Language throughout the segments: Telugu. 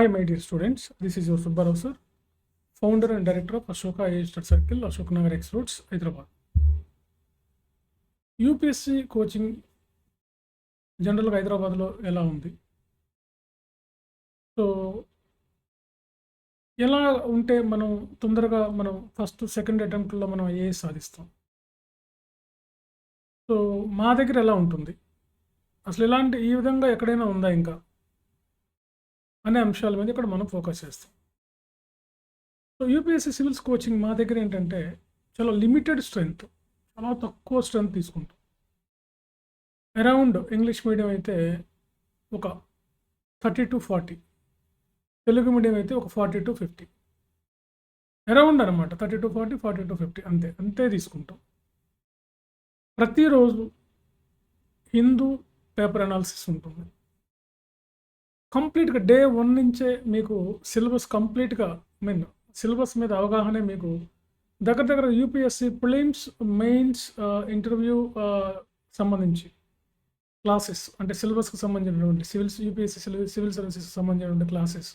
Hi, my dear students. This is your Subbarao sir, founder and director of Ashoka AI Study Circle, Ashok Nagar X Roads, Hyderabad. UPSC coaching జనరల్గా హైదరాబాద్లో ఎలా ఉంది? సో ఎలా ఉంటే మనం తొందరగా మనం ఫస్ట్ సెకండ్ అటెంప్ట్లో మనం ఐఏఎస్ సాధిస్తాం? సో మా దగ్గర ఎలా ఉంటుంది? అసలు ఇలాంటి ఈ విధంగా ఎక్కడైనా ఉందా ఇంకా అనే అంశాల మీద ఇక్కడ మనం ఫోకస్ చేస్తాం. సో యూపీఎస్సీ సివిల్స్ కోచింగ్ మా దగ్గర ఏంటంటే చాలా లిమిటెడ్ స్ట్రెంగ్త్, చాలా తక్కువ స్ట్రెంగ్త్ తీసుకుంటాం. అరౌండ్ ఇంగ్లీష్ మీడియం అయితే ఒక 30 to 40, తెలుగు మీడియం అయితే ఒక 40 to 50, అరౌండ్ అనమాట. 30 to 40, 40 to 50 అంతే తీసుకుంటాం. ప్రతిరోజు హిందూ పేపర్ అనాలిసిస్ ఉంటుంది. కంప్లీట్గా డే 1 నుంచే మీకు సిలబస్ కంప్లీట్గా సిలబస్ మీద అవగాహనే మీకు దగ్గర యూపీఎస్సీ ప్రిలిమ్స్, మెయిన్స్, ఇంటర్వ్యూ సంబంధించి క్లాసెస్, అంటే సిలబస్కి సంబంధించినటువంటి యూపీఎస్సీ సివిల్ సర్వీసెస్కి సంబంధించినటువంటి క్లాసెస్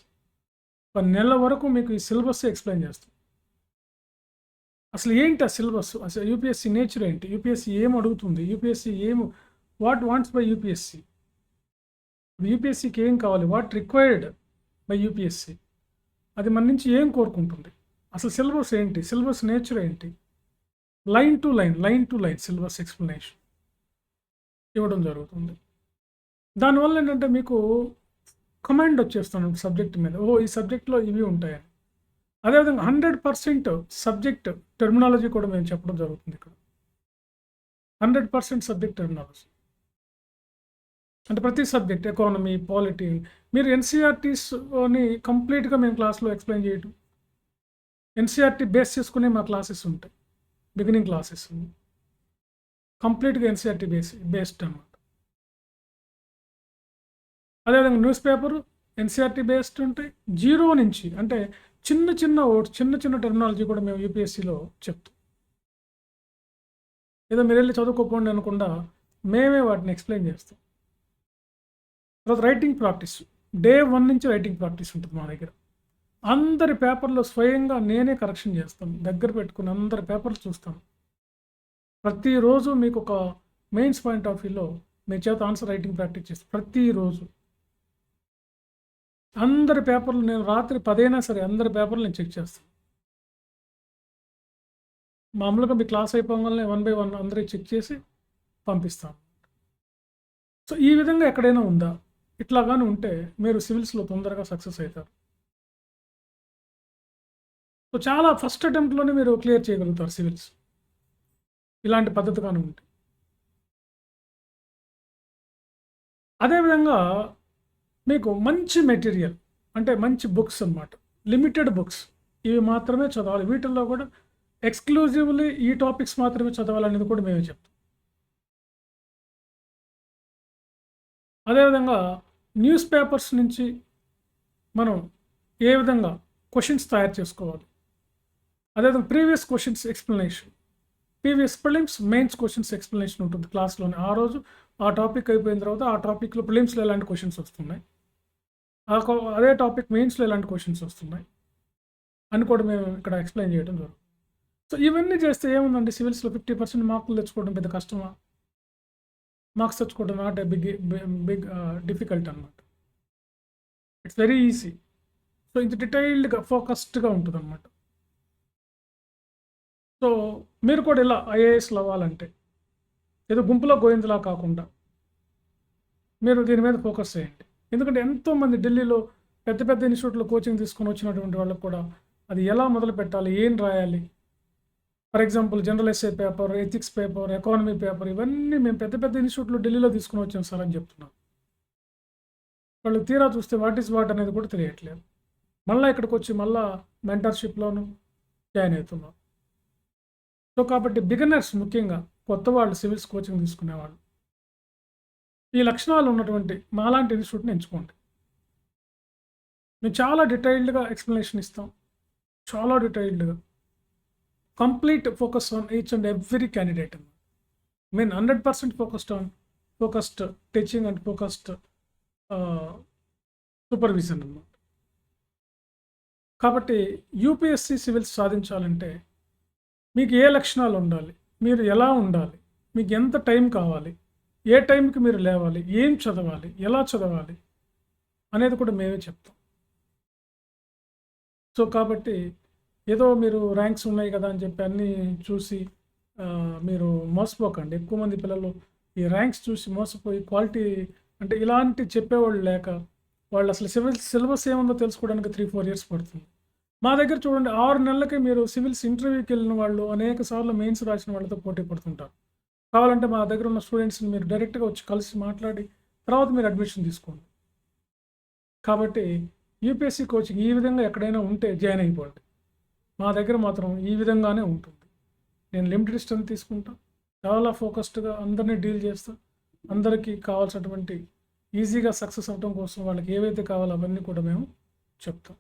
ఒక నెల వరకు మీకు ఈ సిలబస్ ఎక్స్ప్లెయిన్ చేస్తాం. అసలు ఏంటి ఆ సిలబస్, అసలు యూపీఎస్సీ నేచర్ ఏంటి, యూపీఎస్సీ ఏం అడుగుతుంది, UPSC what wants by UPSC, యూపీఎస్సీకి ఏం కావాలి, వాట్ రిక్వైర్డ్ బై యూపీఎస్సీ, అది మన నుంచి ఏం కోరుకుంటుంది, అసలు సిలబస్ ఏంటి, సిలబస్ నేచర్ ఏంటి, line to line syllabus explanation ఇవ్వడం జరుగుతుంది. దానివల్ల ఏంటంటే మీకు కమాండ్ వచ్చేస్తాను సబ్జెక్ట్ మీద, ఈ సబ్జెక్ట్లో ఇవి ఉంటాయని. అదేవిధంగా 100% సబ్జెక్ట్ టెర్మినాలజీ కూడా మేము చెప్పడం జరుగుతుంది ఇక్కడ. 100% సబ్జెక్ట్ టెర్మినాలజీ అంటే ప్రతి సబ్జెక్ట్, ఎకానమీ, పాలిటీ, మీరు ఎన్సీఆర్టీస్ని కంప్లీట్గా మేము క్లాస్లో ఎక్స్ప్లెయిన్ చేయటం. ఎన్సీఆర్టీ బేస్ చేసుకునే మా క్లాసెస్ ఉంటాయి, బిగినింగ్ క్లాసెస్ కంప్లీట్గా ఎన్సీఆర్టీ బేస్డ్ అనమాట. అదేవిధంగా న్యూస్ పేపరు ఎన్సీఆర్టీ బేస్డ్ ఉంటాయి. 0 నుంచి అంటే చిన్న టెర్మినాలజీ కూడా మేము యూపీఎస్సీలో చెప్తాం. ఏదో మీరు వెళ్ళి చదువుకోపోండి అనకుండా మేమే వాటిని ఎక్స్ప్లెయిన్ చేస్తాం. తర్వాత రైటింగ్ ప్రాక్టీస్, డే 1 నుంచి రైటింగ్ ప్రాక్టీస్ ఉంటుంది మా దగ్గర. అందరి పేపర్లో స్వయంగా నేనే కరెక్షన్ చేస్తాను, దగ్గర పెట్టుకుని అందరి పేపర్లు చూస్తాను. ప్రతిరోజు మీకు ఒక మెయిన్స్ పాయింట్ ఆఫ్ వ్యూలో మీ చేత ఆన్సర్ రైటింగ్ ప్రాక్టీస్ చేస్తాను. ప్రతిరోజు అందరి పేపర్లు నేను రాత్రి 10 అయినా సరే అందరి పేపర్లు నేను చెక్ చేస్తాను. మామూలుగా మీ క్లాస్ అయిపోగానే 1 by 1 అందరికి చెక్ చేసి పంపిస్తాను. సో ఈ విధంగా ఎక్కడైనా ఉందా? ఇట్లాగానే ఉంటే మీరు సివిల్స్లో తొందరగా సక్సెస్ అవుతారు. సో చాలా ఫస్ట్ అటెంప్ట్లోనే మీరు క్లియర్ చేయగలుగుతారు సివిల్స్, ఇలాంటి పద్ధతిగానే ఉంటే. అదేవిధంగా మీకు మంచి మెటీరియల్ అంటే మంచి బుక్స్ అన్నమాట, లిమిటెడ్ బుక్స్, ఇవి మాత్రమే చదవాలి. వీటిల్లో కూడా ఎక్స్క్లూజివ్లీ ఈ టాపిక్స్ మాత్రమే చదవాలనేది కూడా మేమే చెప్తాం. అదేవిధంగా న్యూస్ పేపర్స్ నుంచి మనం ఏ విధంగా క్వశ్చన్స్ తయారు చేసుకోవాలి, అదేవిధంగా previous questions explanation, previous prelims, mains questions explanation ఉంటుంది క్లాస్లోనే. ఆ రోజు ఆ టాపిక్ అయిపోయిన తర్వాత ఆ టాపిక్లో ప్రిలిమ్స్లో ఎలాంటి క్వశ్చన్స్ వస్తున్నాయి, అదే టాపిక్ మెయిన్స్లో ఎలాంటి క్వశ్చన్స్ వస్తున్నాయి అని కూడా మేము ఇక్కడ ఎక్స్ప్లెయిన్ చేయడం జరుగుతుంది. సో ఇవన్నీ చేస్తే ఏముందండి, సివిల్స్లో 50% మార్కులు తెచ్చుకోవడం పెద్ద కష్టమా? మార్క్స్ తెచ్చుకోవడం నాట్ ఏ బిగ్ డిఫికల్ట్ అనమాట. It's very easy. సో ఇది డీటెయిల్డ్గా ఫోకస్డ్గా ఉంటుంది అనమాట. సో మీరు కూడా ఇలా ఐఏఎస్లు అవ్వాలంటే ఏదో గుంపులో గోయిందలా కాకుండా మీరు దీని మీద ఫోకస్ చేయండి. ఎందుకంటే ఎంతోమంది ఢిల్లీలో పెద్ద ఇన్స్టిట్యూట్లో కోచింగ్ తీసుకొని వచ్చినటువంటి వాళ్ళకు కూడా అది ఎలా మొదలు పెట్టాలి, ఏం రాయాలి, for example general S A paper, ethics paper, economy paper, ఇవన్నీ మేము పెద్ద ఇన్స్టిట్యూట్లో ఢిల్లీలో తీసుకుని వచ్చాం సార్ అని చెప్తున్నాం. వాళ్ళు తీరా చూస్తే వాట్ ఈస్ వాట్ అనేది కూడా తెలియట్లేదు. మళ్ళీ ఇక్కడికి వచ్చి మళ్ళీ మెంటర్షిప్లోను జాయిన్ అవుతున్నాం. సో కాబట్టి బిగినర్స్, ముఖ్యంగా కొత్త వాళ్ళు సివిల్స్ కోచింగ్ తీసుకునేవాళ్ళు, ఈ లక్షణాలు ఉన్నటువంటి మాలాంటి ఇన్స్టిట్యూట్ని ఎంచుకోండి. మేము చాలా డీటెయిల్డ్గా ఎక్స్ప్లెనేషన్ ఇస్తాం, చాలా డీటెయిల్డ్గా, complete focus on each and every candidate అన్నమాట. 100% focused teaching and focused supervision అన్నమాట. కాబట్టి యూపీఎస్సీ సివిల్స్ సాధించాలంటే మీకు ఏ లక్షణాలు ఉండాలి, మీరు ఎలా ఉండాలి, మీకు ఎంత టైం కావాలి, ఏ టైంకి మీరు లేవాలి, ఏం చదవాలి, ఎలా చదవాలి అనేది కూడా మేమే చెప్తాం. సో కాబట్టి ఏదో మీరు ర్యాంక్స్ ఉన్నాయి కదా అని చెప్పి అన్నీ చూసి మీరు మోసపోకండి. ఎక్కువ మంది పిల్లలు ఈ ర్యాంక్స్ చూసి మోసపోయి క్వాలిటీ అంటే ఇలాంటి చెప్పేవాళ్ళు లేక వాళ్ళు అసలు సిలబస్ ఏముందో తెలుసుకోవడానికి 3-4 ఇయర్స్ పడుతుంది. మా దగ్గర చూడండి 6 నెలలకే మీరు సివిల్స్ ఇంటర్వ్యూకి వెళ్ళిన వాళ్ళు అనేక సార్లు మెయిన్స్ రాసిన వాళ్ళతో పోటీ పడుతుంటారు. కావాలంటే మా దగ్గర ఉన్న స్టూడెంట్స్ని మీరు డైరెక్ట్గా వచ్చి కలిసి మాట్లాడి తర్వాత మీరు అడ్మిషన్ తీసుకోండి. కాబట్టి యూపీఎస్సీ కోచింగ్ ఈ విధంగా ఎక్కడైనా ఉంటే జాయిన్ అయిపోండి. మా దగ్గర మాత్రం ఈ విధంగానే ఉంటుంది. నేను లిమిటెడ్ స్ట్రెంత్ తీసుకుంటా, చాలా ఫోకస్డ్గా అందరినీ డీల్ చేస్తా, అందరికీ కావాల్సినటువంటి ఈజీగా సక్సెస్ అవ్వడం కోసం వాళ్ళకి ఏవైతే కావాలో అవన్నీ కూడా మేము చెప్తాం.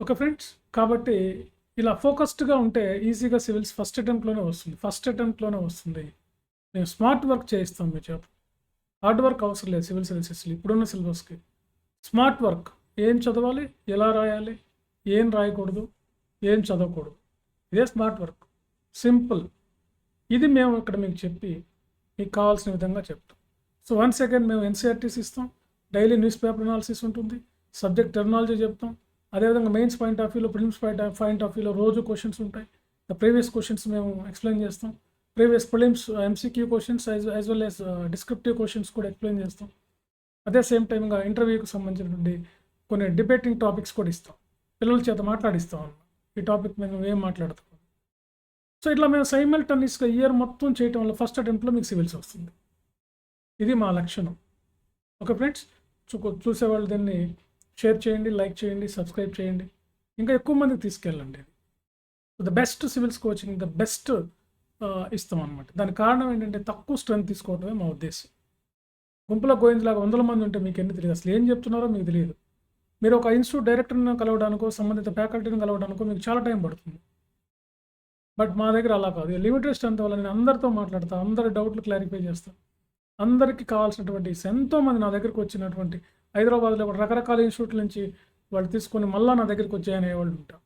ఓకే ఫ్రెండ్స్, కాబట్టి ఇలా ఫోకస్డ్గా ఉంటే ఈజీగా సివిల్స్ ఫస్ట్ అటెంప్ట్లోనే వస్తుంది. మేము స్మార్ట్ వర్క్ చేయిస్తాం మీ చేత. హార్డ్ వర్క్ అవసరం లేదు సివిల్ సర్వీసెస్లో ఇప్పుడున్న సిలబస్కి. స్మార్ట్ వర్క్, ఏం చదవాలి, ఎలా రాయాలి, ఏం రాయకూడదు, ఏం చదవకూడదు, ఇదే స్మార్ట్ వర్క్. సింపుల్. ఇది మేము ఇక్కడ మీకు చెప్పి మీకు కావాల్సిన విధంగా చెప్తాం. సో వన్స్ అగైన్ మేము ఎన్సీఆర్టీస్ ఇస్తాం, డైలీ న్యూస్ పేపర్ అనాలిసిస్ ఉంటుంది, సబ్జెక్ట్ టెర్మినాలజీ చెప్తాం. అదేవిధంగా మెయిన్స్ పాయింట్ ఆఫ్ వ్యూలో, ప్రిలిమ్స్ పాయింట్ ఆఫ్ వ్యూలో రోజు క్వశ్చన్స్ ఉంటాయి. ప్రీవియస్ క్వశ్చన్స్ మేము ఎక్స్ప్లెయిన్ చేస్తాం. Previous prelims MCQ questions as well as descriptive questions కూడా ఎక్స్ప్లెయిన్ చేస్తాం. అదే సేమ్ టైమ్గా ఇంటర్వ్యూకి సంబంధించినటువంటి కొన్ని డిబేటింగ్ టాపిక్స్ కూడా ఇస్తాం. పిల్లల చేత మాట్లాడిస్తాం అన్న ఈ టాపిక్ మేము ఏం మాట్లాడుతాం. సో ఇట్లా మేము సైమల్టేనియస్గా ఇయర్ మొత్తం చేయటం వల్ల ఫస్ట్ అటెంప్ట్లో మీకు సివిల్స్ వస్తుంది. ఇది మా లక్షణం. ఓకే ఫ్రెండ్స్, చూసేవాళ్ళు దీన్ని షేర్ చేయండి, లైక్ చేయండి, సబ్స్క్రైబ్ చేయండి, ఇంకా ఎక్కువ మందికి తీసుకెళ్ళండి. The best civils coaching, the best ఇస్తాం అనమాట. దానికి కారణం ఏంటంటే తక్కువ స్ట్రెంత్ తీసుకోవడమే మా ఉద్దేశం. గుంపులో గోయిందిలాగా 100 మంది ఉంటే మీకు ఎన్ని తెలియదు, అసలు ఏం చెప్తున్నారో మీకు తెలియదు. మీరు ఒక ఇన్స్టిట్యూట్ డైరెక్టర్ని కలవడానికో, సంబంధిత ఫ్యాకల్టీని కలవడానికో మీకు చాలా టైం పడుతుంది. బట్ మా దగ్గర అలా కాదు. లిమిటెడ్ స్ట్రెంత్ వల్ల నేను అందరితో మాట్లాడతాను, అందరి డౌట్లు క్లారిఫై చేస్తాను. అందరికీ కావాల్సినటువంటి ఎంతోమంది నా దగ్గరికి వచ్చినటువంటి హైదరాబాద్లో కూడా రకరకాల ఇన్స్టిట్యూట్ల నుంచి వాళ్ళు తీసుకొని మళ్ళీ నా దగ్గరికి వచ్చి జాయిన్ అయ్యేవాళ్ళు ఉంటారు.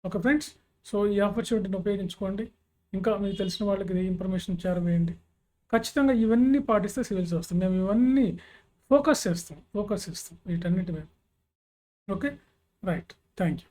ఓకే ఫ్రెండ్స్, సో ఈ ఆపర్చునిటీని ఉపయోగించుకోండి. ఇంకా మీకు తెలిసిన వాళ్ళకి ఇది ఇన్ఫర్మేషన్ చేరవేయండి. ఖచ్చితంగా ఇవన్నీ పాటిస్తే సివిల్స్ వస్తాం. మేము ఇవన్నీ ఫోకస్ చేస్తాం వీటన్నిటి మేము. Okay right, thank you.